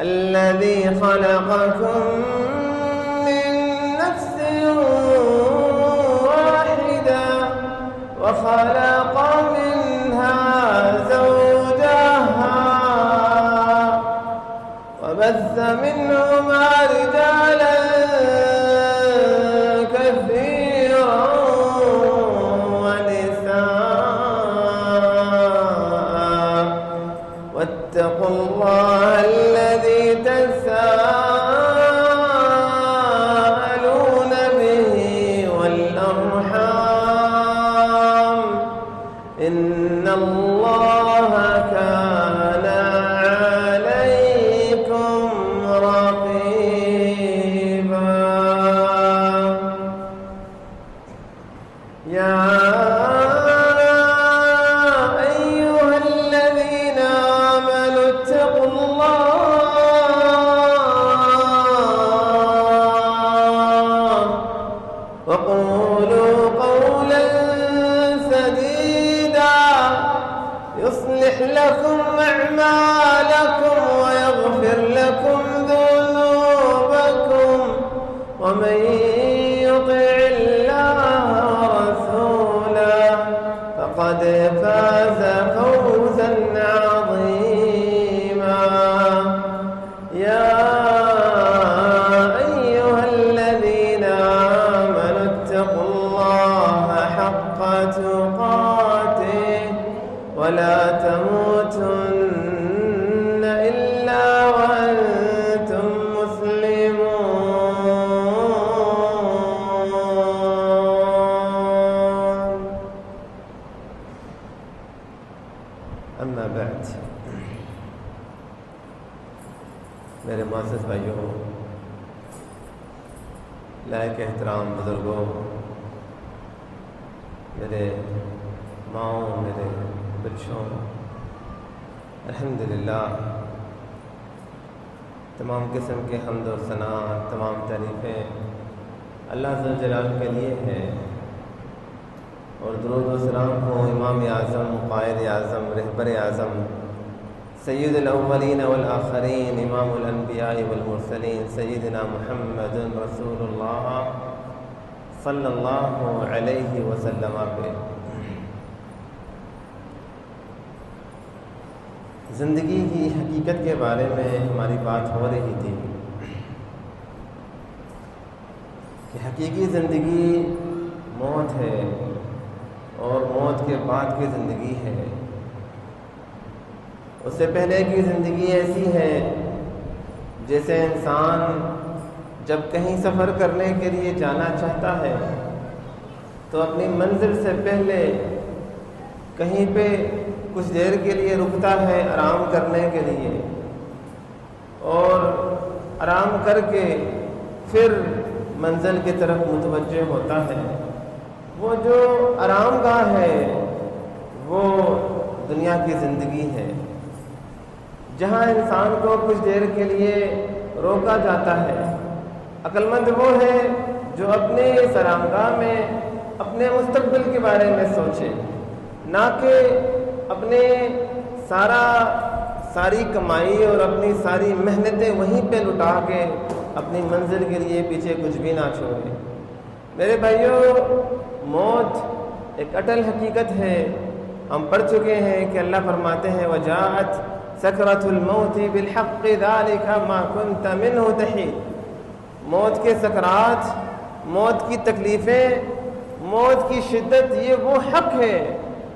الذي خلقكم من نفس واحدة وخلق منها زوجها وبث منهما رجالا كثيرا ونساء واتقوا الله الذي تساءلون به والأرحام إن الله كان عليكم رقيبا. يا أيها الذين آمنوا اتقوا الله وقولوا قولا سديدا يصلح لكم أعمالكم ويغفر لكم ذنوبكم ومن يطع الله ورسوله فقد فاز فوزا عظيما. يا أيها الذين آمنوا اتقوا الله حق تقاته ولا تموتن إلا وأنتم مسلمون. أما بعد، میرے معزز بھائیوں، لائق احترام بزرگوں، میرے ماؤں، میرے بچوں، الحمدللہ تمام قسم کے حمد اور ثنا، تمام تعریفیں اللہ ذو الجلال کے لیے ہیں، اور درود و سلام ہو امام اعظم، قائد اعظم، رہبر اعظم، سید الاولین والآخرین، امام الانبیاء والمرسلین، سیدنا محمد رسول اللہ صلی اللہ علیہ وسلم پہ۔ زندگی کی حقیقت کے بارے میں ہماری بات ہو رہی تھی کہ حقیقی زندگی موت ہے اور موت کے بعد کی زندگی ہے۔ اس سے پہلے کی زندگی ایسی ہے جیسے انسان جب کہیں سفر کرنے کے لیے جانا چاہتا ہے تو اپنی منزل سے پہلے کہیں پہ کچھ دیر کے لیے رکتا ہے آرام کرنے کے لیے، اور آرام کر کے پھر منزل کی طرف متوجہ ہوتا ہے۔ وہ جو آرام گاہ ہے وہ دنیا کی زندگی ہے، جہاں انسان کو کچھ دیر کے لیے روکا جاتا ہے۔ عقل مند وہ ہے جو اپنے اس آرامگاہ میں اپنے مستقبل کے بارے میں سوچے، نہ کہ اپنے ساری کمائی اور اپنی ساری محنتیں وہیں پہ لٹا کے اپنی منزل کے لیے پیچھے کچھ بھی نہ چھوڑے۔ میرے بھائیوں، موت ایک اٹل حقیقت ہے۔ ہم پڑھ چکے ہیں کہ اللہ فرماتے ہیں وَجَاءَتْ سَكْرَةُ الْمَوْتِ بِالْحَقِّ ذَلِكَ مَا كُنْتَ مِنْهُ تَحِيدُ۔ موت کے سکرات، موت کی تکلیفیں، موت کی شدت، یہ وہ حق ہے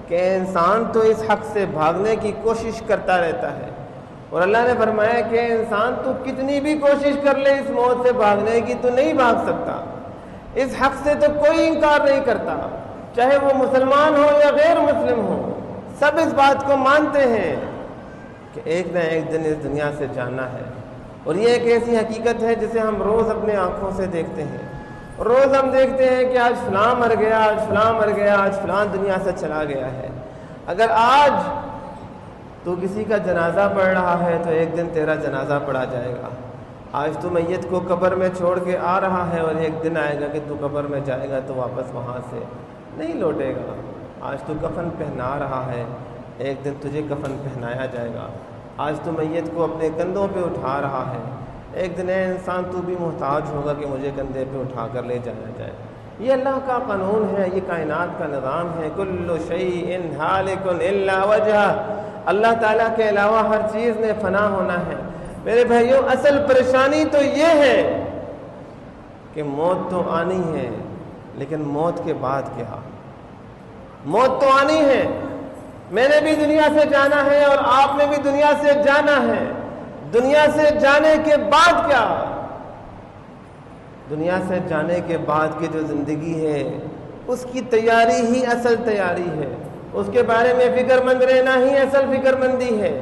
کہ انسان تو اس حق سے بھاگنے کی کوشش کرتا رہتا ہے، اور اللہ نے فرمایا کہ انسان تو کتنی بھی کوشش کر لے اس موت سے بھاگنے کی تو نہیں بھاگ سکتا۔ اس حق سے تو کوئی انکار نہیں کرتا، چاہے وہ مسلمان ہو یا غیر مسلم ہو، سب اس بات کو مانتے ہیں کہ ایک نہ ایک دن اس دنیا سے جانا ہے۔ اور یہ ایک ایسی حقیقت ہے جسے ہم روز اپنے آنکھوں سے دیکھتے ہیں۔ روز ہم دیکھتے ہیں کہ آج فلاں مر گیا، آج فلاں مر گیا، آج فلاں دنیا سے چلا گیا ہے۔ اگر آج تو کسی کا جنازہ پڑھ رہا ہے تو ایک دن تیرا جنازہ پڑھا جائے گا۔ آج تو میت کو قبر میں چھوڑ کے آ رہا ہے اور ایک دن آئے گا کہ تو قبر میں جائے گا تو واپس وہاں سے نہیں لوٹے گا۔ آج تو کفن پہنا رہا ہے، ایک دن تجھے کفن پہنایا جائے گا۔ آج تو میت کو اپنے کندھوں پہ اٹھا رہا ہے، ایک دن اے انسان تو بھی محتاج ہوگا کہ مجھے کندھے پہ اٹھا کر لے جایا جائے۔ یہ اللہ کا قانون ہے، یہ کائنات کا نظام ہے۔ کل شیء ہالک الا وجہہ، اللہ تعالیٰ کے علاوہ ہر چیز نے فنا ہونا ہے۔ میرے بھائیوں، اصل پریشانی تو یہ ہے کہ موت تو آنی ہے، لیکن موت کے بعد کیا؟ موت تو آنی ہے، میں نے بھی دنیا سے جانا ہے اور آپ نے بھی دنیا سے جانا ہے۔ دنیا سے جانے کے بعد کیا؟ دنیا سے جانے کے بعد کی جو زندگی ہے اس کی تیاری ہی اصل تیاری ہے، اس کے بارے میں فکر مند رہنا ہی اصل فکر مندی ہے۔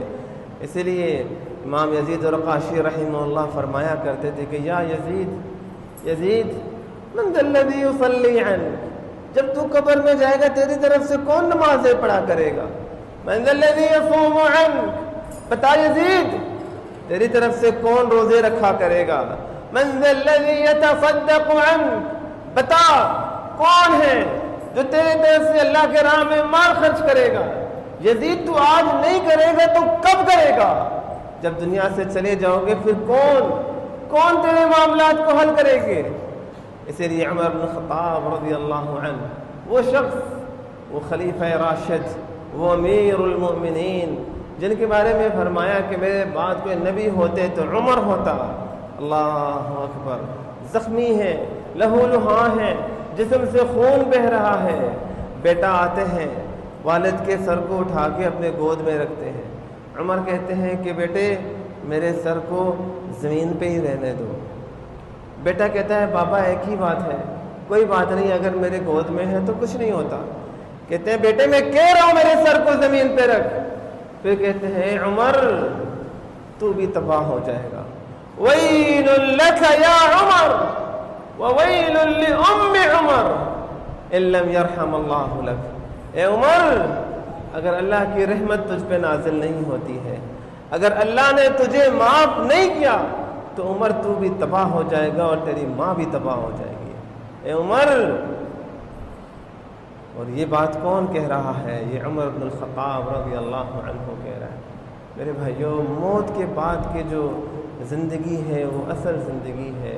اسی لیے امام یزید الرقاشی رحمہ اللہ فرمایا کرتے تھے کہ یا یزید من ذا الذی یصلی عنک، جب تو قبر میں جائے گا تیری طرف سے کون نمازیں پڑھا کرے گا؟ من ذا الذی یصوم عنک، بتا یزید تیری طرف سے کون روزے رکھا کرے گا؟ من ذا الذی یتصدق عنک، بتا کون ہے جو تیرے طرف سے اللہ کے راہ میں مال خرچ کرے گا؟ یزید تو آج نہیں کرے گا تو کب کرے گا؟ جب دنیا سے چلے جاؤ گے پھر کون تیرے معاملات کو حل کرے گے؟ اسی لیے عمر بن خطاب رضی اللہ عنہ، وہ شخص، وہ خلیفہ راشد، وہ امیر المؤمنین، جن کے بارے میں فرمایا کہ میرے بعد کوئی نبی ہوتے تو عمر ہوتا۔ اللہ اکبر، زخمی ہیں، لہو لہاں ہیں، جسم سے خون بہہ رہا ہے، بیٹا آتے ہیں، والد کے سر کو اٹھا کے اپنے گود میں رکھتے ہیں۔ عمر کہتے ہیں کہ بیٹے میرے سر کو زمین پہ ہی رہنے دو۔ بیٹا کہتا ہے بابا ایک ہی بات ہے، کوئی بات نہیں، اگر میرے گود میں ہے تو کچھ نہیں ہوتا۔ کہتے ہیں بیٹے میں کہہ رہا ہوں میرے سر کو زمین پہ رکھ۔ پھر کہتے ہیں عمر تو بھی تباہ ہو جائے گا۔ ویل لک یا عمر وویل لأم عمر ان لم یرحم اللہ لک۔ اے عمر اگر اللہ کی رحمت تجھ پہ نازل نہیں ہوتی ہے، اگر اللہ نے تجھے معاف نہیں کیا تو عمر تو بھی تباہ ہو جائے گا اور تیری ماں بھی تباہ ہو جائے گی۔ اے عمر، اور یہ بات کون کہہ رہا ہے؟ یہ عمر بن الخطاب رضی اللہ عنہ کہہ رہا ہے۔ میرے بھائیوں، موت کے بعد کی جو زندگی ہے وہ اصل زندگی ہے،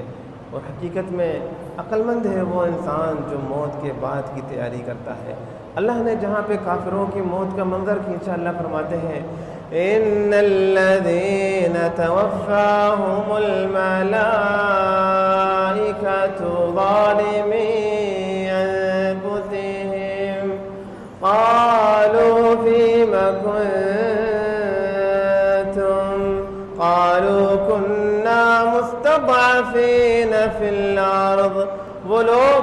اور حقیقت میں عقل مند ہے وہ انسان جو موت کے بعد کی تیاری کرتا ہے۔ اللہ نے جہاں پہ کافروں کی موت کا منظر کھینچا، اللہ فرماتے ہیں ان الذين توفاهم الملائكة ظالمي انفسهم قالوا فيم كنتم قالوا كنا مستضعفين في الارض۔ وہ لوگ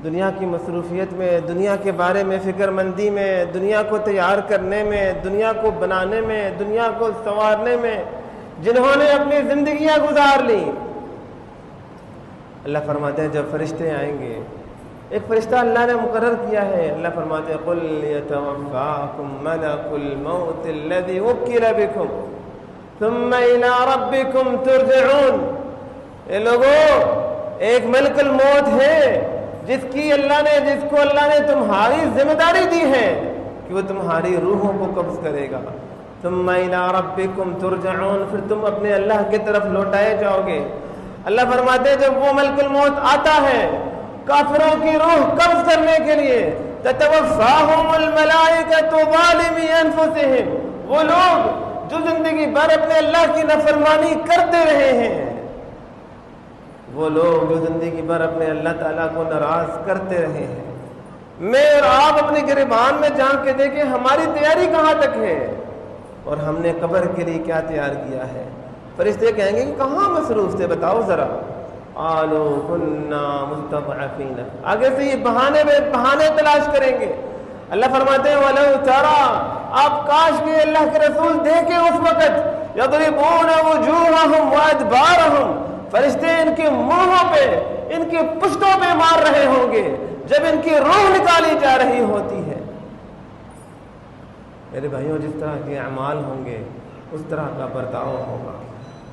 دنیا کی مصروفیت میں، دنیا کے بارے میں فکر مندی میں، دنیا کو تیار کرنے میں، دنیا کو بنانے میں، دنیا کو سنوارنے میں جنہوں نے اپنی زندگیاں گزار لی، اللہ فرماتے ہیں جب فرشتے آئیں گے، ایک فرشتہ اللہ نے مقرر کیا ہے، اللہ فرماتے ہیں قل یتوفاکم ملک الموت الذی وکل بکم ثم الی ربکم ترجعون۔ اے لوگو، ایک ملک الموت ہے جس کو اللہ نے تمہاری ذمہ داری دی ہے کہ وہ تمہاری روحوں کو قبض کرے گا۔ ثم الی ربکم ترجعون، پھر تم اپنے اللہ کی طرف لوٹائے جاؤ گے۔ اللہ فرماتے ہیں جب وہ ملک الموت آتا ہے کافروں کی روح قبض کرنے کے لیے، تتوفاہم الملائکۃ ظالمی انفسہم، وہ لوگ جو زندگی بھر اپنے اللہ کی نافرمانی کرتے رہے ہیں، وہ لوگ جو زندگی بھر اپنے اللہ تعالیٰ کو ناراض کرتے رہے ہیں، میں اور آپ اپنے گریبان میں جھانک کے دیکھیں ہماری تیاری کہاں تک ہے اور ہم نے قبر کے لیے کیا تیار کیا ہے۔ فرشتے کہیں گے کہ کہاں مصروف تھے بتاؤ ذرا، قالوا كنا مستضعفین، آگے سے یہ بہانے تلاش کریں گے۔ اللہ فرماتے ہیں وَلَوْ تَرَى، آپ کاش کہ اللہ کے رسول دیکھیں اس وقت، يَضْرِبُونَ وُجُوهَهُمْ وَأَدْبَارَهُمْ، فرشتے ان کے منہوں پہ، ان کی پشتوں پہ مار رہے ہوں گے جب ان کی روح نکالی جا رہی ہوتی ہے۔ میرے بھائیوں، جس طرح کے اعمال ہوں گے اس طرح کا برتاؤ ہوگا۔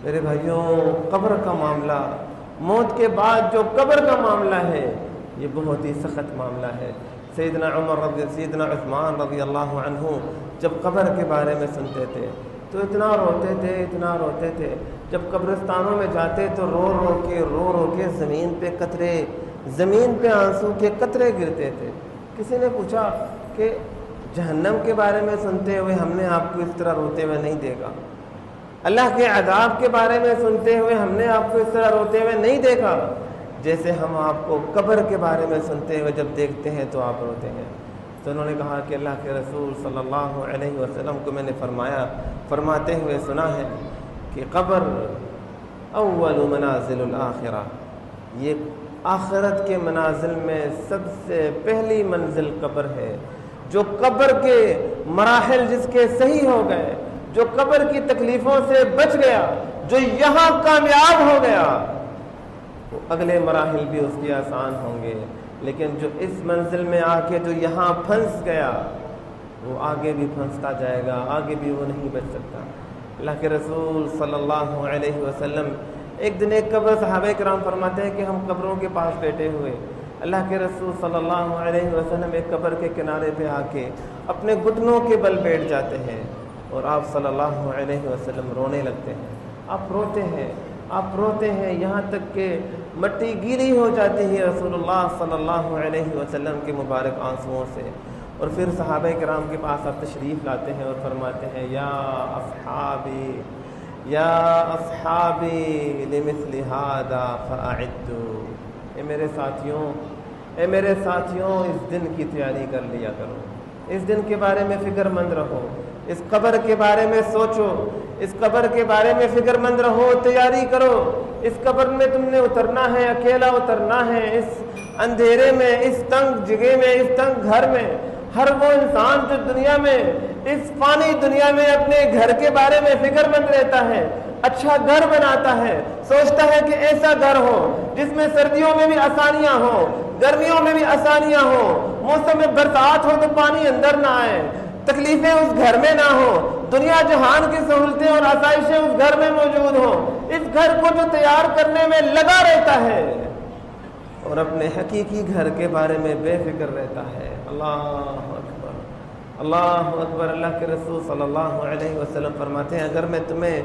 میرے بھائیوں، قبر کا معاملہ، موت کے بعد جو قبر کا معاملہ ہے یہ بہت ہی سخت معاملہ ہے۔ سیدنا عثمان رضی اللہ عنہ جب قبر کے بارے میں سنتے تھے تو اتنا روتے تھے، جب قبرستانوں میں جاتے تو رو رو کے زمین پہ آنسو کے قطرے گرتے تھے۔ کسی نے پوچھا کہ جہنم کے بارے میں سنتے ہوئے ہم نے آپ کو اس طرح روتے ہوئے نہیں دیکھا، اللہ کے عذاب کے بارے میں سنتے ہوئے ہم نے آپ کو اس طرح روتے ہوئے نہیں دیکھا جیسے ہم آپ کو قبر کے بارے میں سنتے ہوئے جب دیکھتے ہیں تو آپ روتے ہیں۔ تو انہوں نے کہا کہ اللہ کے رسول صلی اللہ علیہ وسلم کو میں نے فرماتے ہوئے سنا ہے کہ قبر اول منازل الآخرہ، یہ آخرت کے منازل میں سب سے پہلی منزل قبر ہے۔ جو قبر کے مراحل جس کے صحیح ہو گئے، جو قبر کی تکلیفوں سے بچ گیا، جو یہاں کامیاب ہو گیا، وہ اگلے مراحل بھی اس کے آسان ہوں گے، لیکن جو اس منزل میں آ کے جو یہاں پھنس گیا وہ آگے بھی پھنستا جائے گا، آگے بھی وہ نہیں بچ سکتا۔ اللہ کے رسول صلی اللہ علیہ وسلم ایک دن ایک قبر، صحابہ کرام فرماتے ہیں کہ ہم قبروں کے پاس بیٹھے ہوئے، اللہ کے رسول صلی اللہ علیہ وسلم ایک قبر کے کنارے پہ آ کے اپنے گھٹنوں کے بل بیٹھ جاتے ہیں اور آپ صلی اللہ علیہ وسلم رونے لگتے ہیں۔ آپ روتے ہیں یہاں تک کہ مٹی گیلی ہو جاتی ہے رسول اللہ صلی اللہ علیہ وسلم کے مبارک آنسوؤں سے، اور پھر صحابہ کرام کے پاس آپ تشریف لاتے ہیں اور فرماتے ہیں یا اصحابی لمثل هذا فاعدوا، اے میرے ساتھیوں اے میرے ساتھیوں، اس دن کی تیاری کر لیا کرو، اس دن کے بارے میں فکر مند رہو، اس قبر کے بارے میں سوچو، اس قبر کے بارے میں فکر مند رہو، تیاری کرو۔ اس قبر میں تم نے اترنا ہے، اکیلا اترنا ہے، اس اندھیرے میں، اس تنگ جگہ میں، اس تنگ گھر میں۔ ہر وہ انسان جو دنیا میں، اس فانی دنیا میں اپنے گھر کے بارے میں فکر مند رہتا ہے، اچھا گھر بناتا ہے، سوچتا ہے کہ ایسا گھر ہو جس میں سردیوں میں بھی آسانیاں ہوں، گرمیوں میں بھی آسانیاں ہوں، موسم میں برسات ہو تو پانی اندر نہ آئے، تکلیفیں اس گھر میں نہ ہوں، دنیا جہان کی سہولتیں اور آسائشیں اس گھر میں موجود ہوں۔ اس گھر کو جو تیار کرنے میں لگا رہتا ہے اور اپنے حقیقی گھر کے بارے میں بے فکر رہتا ہے۔ اللہ اکبر، اللہ اکبر۔ اللہ کے رسول صلی اللہ علیہ وسلم فرماتے ہیں، اگر میں تمہیں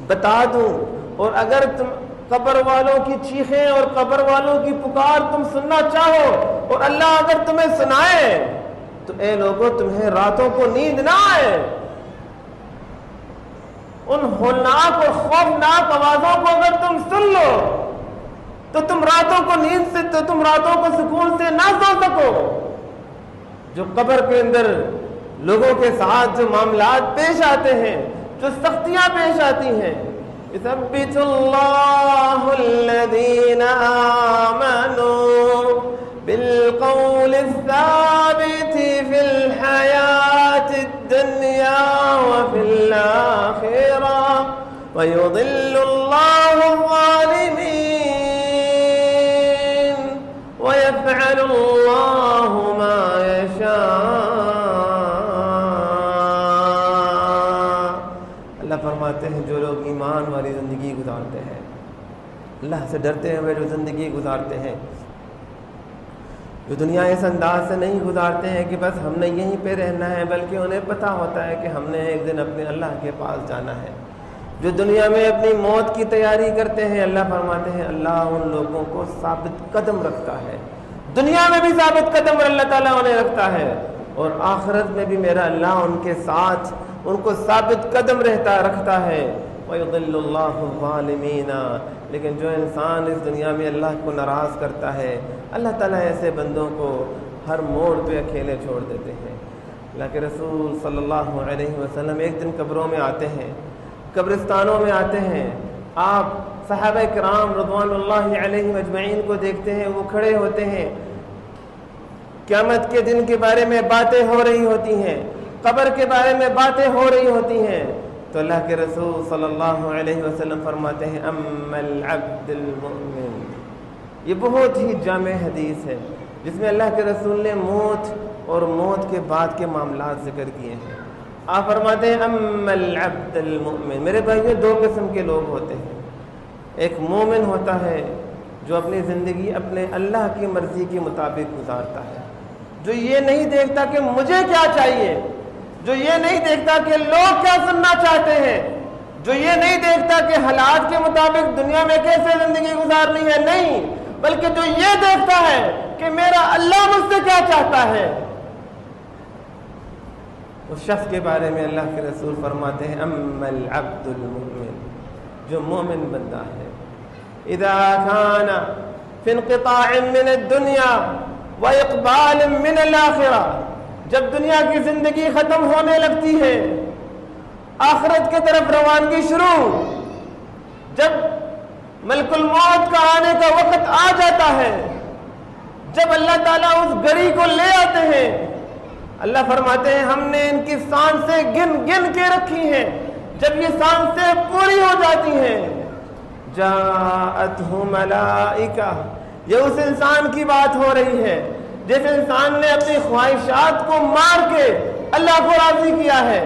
بتا دوں اور اگر تم قبر والوں کی چیخیں اور قبر والوں کی پکار تم سننا چاہو اور اللہ اگر تمہیں سنائے تو اے لوگوں، تمہیں راتوں کو نیند نہ آئے، ان ہولناک اور خوفناک آوازوں کو اگر تم سن لو تو تم راتوں کو نیند سے، تو تم راتوں کو سکون سے نہ سو سکو۔ جو قبر کے اندر لوگوں کے ساتھ جو معاملات پیش آتے ہیں، جو سختیاں پیش آتی ہیں، يثبت الله الذين آمنوا بالقول الثابت في الحياة الدنيا وفي الآخرة ويضل الله الظالمين ويفعل الله ما يشاء۔ اللہ فرماتے ہیں جو لوگ ایمان والی زندگی گزارتے ہیں، اللہ سے ڈرتے ہوئے جو زندگی گزارتے ہیں، جو دنیا اس انداز سے نہیں گزارتے ہیں کہ بس ہم نے یہیں پہ رہنا ہے، بلکہ انہیں پتہ ہوتا ہے کہ ہم نے ایک دن اپنے اللہ کے پاس جانا ہے، جو دنیا میں اپنی موت کی تیاری کرتے ہیں، اللہ فرماتے ہیں اللہ ان لوگوں کو ثابت قدم رکھتا ہے، دنیا میں بھی ثابت قدم اللہ تعالیٰ انہیں رکھتا ہے اور آخرت میں بھی میرا اللہ ان کے ساتھ ان کو ثابت قدم رکھتا ہے۔ وَيُضِلُّ اللَّهُ الظَّالِمِينَ، لیکن جو انسان اس دنیا میں اللہ کو ناراض کرتا ہے، اللہ تعالیٰ ایسے بندوں کو ہر موڑ پہ اکیلے چھوڑ دیتے ہیں۔ اللہ کے رسول صلی اللہ علیہ وسلم ایک دن قبروں میں آتے ہیں، قبرستانوں میں آتے ہیں، آپ صحابہ کرام رضوان اللہ علیہم اجمعین کو دیکھتے ہیں، وہ کھڑے ہوتے ہیں، قیامت کے دن کے بارے میں باتیں ہو رہی ہوتی ہیں، قبر کے بارے میں باتیں ہو رہی ہوتی ہیں، تو اللہ کے رسول صلی اللہ علیہ وسلم فرماتے ہیں اما العبد المؤمن۔ یہ بہت ہی جامع حدیث ہے جس میں اللہ کے رسول نے موت اور موت کے بعد کے معاملات ذکر کیے ہیں۔ آپ فرماتے ہیں اما العبد المؤمن، میرے بھائیوں دو قسم کے لوگ ہوتے ہیں، ایک مومن ہوتا ہے جو اپنی زندگی اپنے اللہ کی مرضی کے مطابق گزارتا ہے، جو یہ نہیں دیکھتا کہ مجھے کیا چاہیے، جو یہ نہیں دیکھتا کہ لوگ کیا سننا چاہتے ہیں، جو یہ نہیں دیکھتا کہ حالات کے مطابق دنیا میں کیسے زندگی گزارنی ہے، نہیں، بلکہ جو یہ دیکھتا ہے کہ میرا اللہ مجھ سے کیا چاہتا ہے، اس شخص کے بارے میں اللہ کے رسول فرماتے ہیں اما العبد المؤمن، جو مومن بندہ ہے، اذا كان في انقطاع من الدنيا واقبال من الاخرہ، جب دنیا کی زندگی ختم ہونے لگتی ہے، آخرت کی طرف روانگی شروع، جب ملک الموت کا آنے کا وقت آ جاتا ہے، جب اللہ تعالیٰ اس گھڑی کو لے آتے ہیں، اللہ فرماتے ہیں ہم نے ان کی سانسیں گن گن کے رکھی ہیں، جب یہ سانسیں پوری ہو جاتی ہیں، جاءتہ ملائکہ، یہ اس انسان کی بات ہو رہی ہے جس انسان نے اپنی خواہشات کو مار کے اللہ کو راضی کیا ہے۔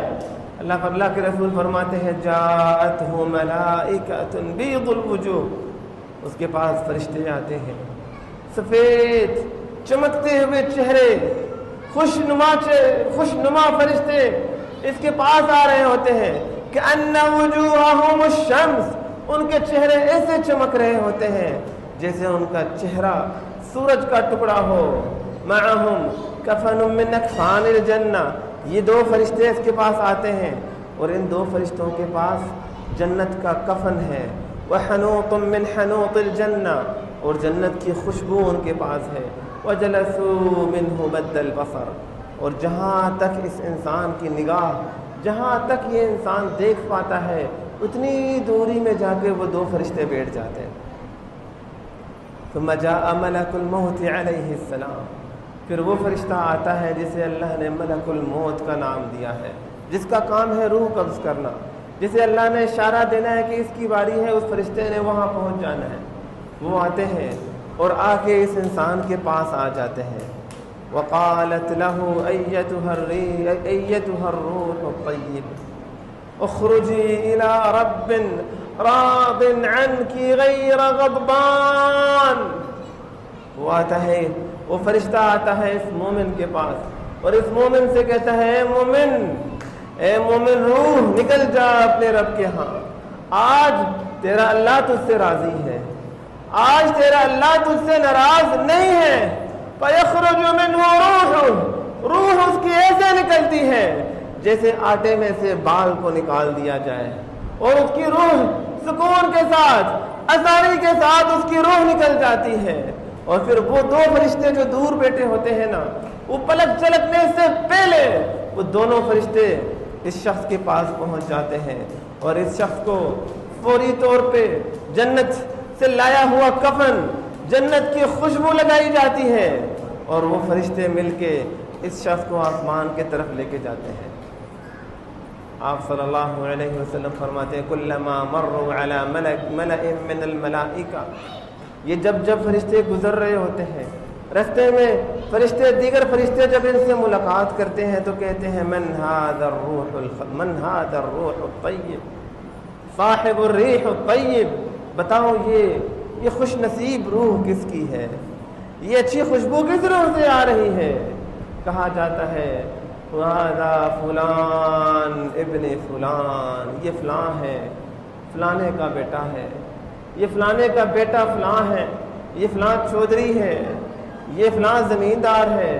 اللہ کے رسول فرماتے ہیں جاءتہ ملائکۃ بیض الوجوہ، اس کے پاس فرشتے آتے ہیں، سفید چمکتے ہوئے چہرے، خوشنما فرشتے اس کے پاس آ رہے ہوتے ہیں، کأن وجوہہم الشمس، ان کے چہرے ایسے چمک رہے ہوتے ہیں جیسے ان کا چہرہ سورج کا ٹکڑا ہو، معہم کفن من اکفان الجنہ، یہ دو فرشتے اس کے پاس آتے ہیں اور ان دو فرشتوں کے پاس جنت کا کفن ہے، وحنوط من حنوط الجنہ، اور جنت کی خوشبو ان کے پاس ہے، وجلسوا منه مد البصر، اور جہاں تک اس انسان کی نگاہ، جہاں تک یہ انسان دیکھ پاتا ہے اتنی دوری میں جا کے وہ دو فرشتے بیٹھ جاتے ہیں۔ ثم جاء ملک الموت علیہ السلام، پھر وہ فرشتہ آتا ہے جسے اللہ نے ملک الموت کا نام دیا ہے، جس کا کام ہے روح قبض کرنا، جسے اللہ نے اشارہ دینا ہے کہ اس کی باری ہے، اس فرشتے نے وہاں پہنچ جانا ہے۔ وہ آتے ہیں اور آ کے اس انسان کے پاس آ جاتے ہیں۔ وقالت له أيتها الروح الطيب اخرجي إلى رب راض عنك غير غضبان۔ وہ آتا ہے، وہ فرشتہ آتا ہے اس مومن کے پاس اور اس مومن سے کہتا ہے اے مومن روح نکل جا اپنے رب کے ہاں، آج تیرا اللہ تجھ سے راضی ہے، آج تیرا اللہ تجھ سے ناراض نہیں ہے۔ فَيَخْرُجُ مِنْهُ روح اس کی ایسے نکلتی ہے جیسے آٹے میں سے بال کو نکال دیا جائے، اور اس کی روح سکون کے ساتھ، آسانی کے ساتھ اس کی روح نکل جاتی ہے۔ اور پھر وہ دو فرشتے جو دور بیٹھے ہوتے ہیں نا، وہ پلک چلکنے سے پہلے وہ دونوں فرشتے اس شخص کے پاس پہنچ جاتے ہیں اور اس شخص کو فوری طور پہ جنت سے لایا ہوا کفن، جنت کی خوشبو لگائی جاتی ہے، اور وہ فرشتے مل کے اس شخص کو آسمان کے طرف لے کے جاتے ہیں۔ آپ صلی اللہ علیہ وسلم فرماتے ہیں کلما مروا علی ملأ من الملائکہ، یہ جب فرشتے گزر رہے ہوتے ہیں رستے میں، فرشتے دیگر فرشتے جب ان سے ملاقات کرتے ہیں تو کہتے ہیں من هذا الروح الطیب صاحب الریح الطیب، بتاؤ یہ خوش نصیب روح کس کی ہے، یہ اچھی خوشبو کس روح سے آ رہی ہے؟ کہا جاتا ہے هذا فلان ابن فلان، یہ فلاں ہے، فلانے کا بیٹا ہے، یہ فلانے کا بیٹا فلاں ہے، یہ فلاں چودھری ہے، یہ فلاں زمیندار ہے،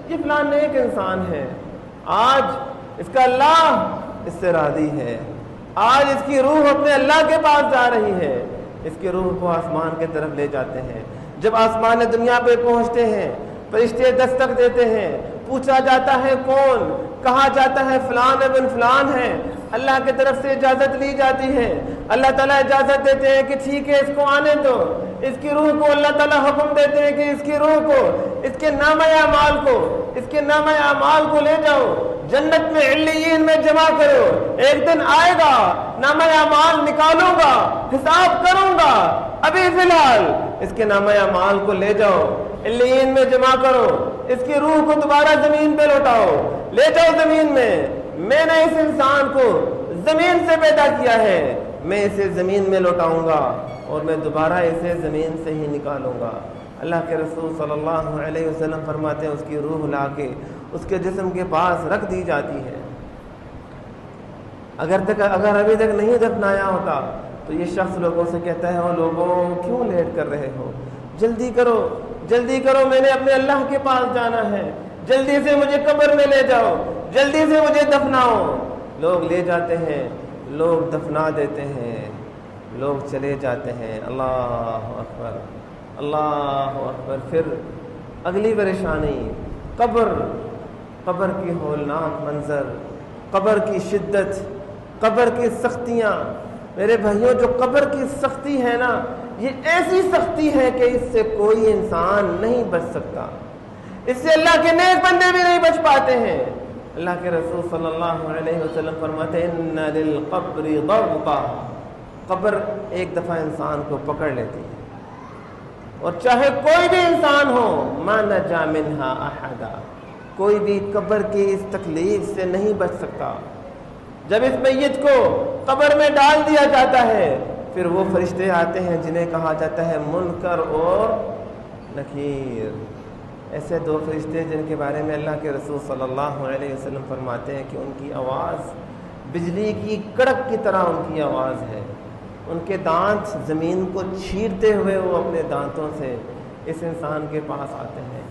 یہ فلاں نیک انسان ہے، آج اس کا اللہ اس سے راضی ہے، آج اس کی روح اپنے اللہ کے پاس جا رہی ہے۔ اس کی روح کو آسمان کی طرف لے جاتے ہیں۔ جب آسمان دنیا پہ پہنچتے ہیں فرشتے دستک دیتے ہیں، پوچھا جاتا ہے کون، کہا جاتا ہے فلان ابن فلان ہے، اللہ کی طرف سے اجازت لی جاتی ہے، اللہ تعالیٰ اجازت دیتے ہیں کہ ٹھیک ہے اس کو آنے دو، اس کی روح کو اللہ تعالیٰ حکم دیتے ہیں کہ اس کی روح کو، اس کے نامہ اعمال کو، اس کے نامہ اعمال کو لے جاؤ جنت میں علیین میں جمع کرو، ایک دن آئے گا نامہ اعمال نکالوں گا، حساب کروں گا، ابھی فی الحال اس کے نامہ اعمال کو لے جاؤ علیین میں جمع کرو، اس کی روح کو دوبارہ زمین پہ لوٹاؤ، لے جاؤ زمین میں نے اس انسان کو زمین سے پیدا کیا ہے، میں اسے زمین میں لوٹاؤں گا اور میں دوبارہ اسے زمین سے ہی نکالوں گا۔ اللہ کے رسول صلی اللہ علیہ وسلم فرماتے ہیں اس کی روح لا کے اس کے جسم کے پاس رکھ دی جاتی ہے۔ اگر ابھی تک نہیں دفنایا ہوتا تو یہ شخص لوگوں سے کہتا ہے او لوگوں کیوں لیٹ کر رہے ہو، جلدی کرو میں نے اپنے اللہ کے پاس جانا ہے، جلدی سے مجھے قبر میں لے جاؤ، جلدی سے مجھے دفناؤ۔ لوگ لے جاتے ہیں، لوگ دفنا دیتے ہیں، لوگ چلے جاتے ہیں۔ اللہ اکبر اللہ اکبر۔ پھر اگلی پریشانی قبر کی ہولناک منظر، قبر کی شدت، قبر کی سختیاں۔ میرے بھائیوں جو قبر کی سختی ہے نا، یہ ایسی سختی ہے کہ اس سے کوئی انسان نہیں بچ سکتا، اس سے اللہ کے نیک بندے بھی نہیں بچ پاتے ہیں۔ اللہ کے رسول صلی اللہ علیہ وسلم فرماتے ہیں ان للقبر ضغطا، قبر ایک دفعہ انسان کو پکڑ لیتی ہے اور چاہے کوئی بھی انسان ہو، ما نجا منہا احدا، کوئی بھی قبر کی اس تکلیف سے نہیں بچ سکتا۔ جب اس میت کو قبر میں ڈال دیا جاتا ہے پھر وہ فرشتے آتے ہیں جنہیں کہا جاتا ہے منکر اور نکیر، ایسے دو فرشتے جن کے بارے میں اللہ کے رسول صلی اللہ علیہ وسلم فرماتے ہیں کہ ان کی آواز بجلی کی کڑک کی طرح ان کی آواز ہے، ان کے دانت زمین کو چھیرتے ہوئے وہ اپنے دانتوں سے اس انسان کے پاس آتے ہیں۔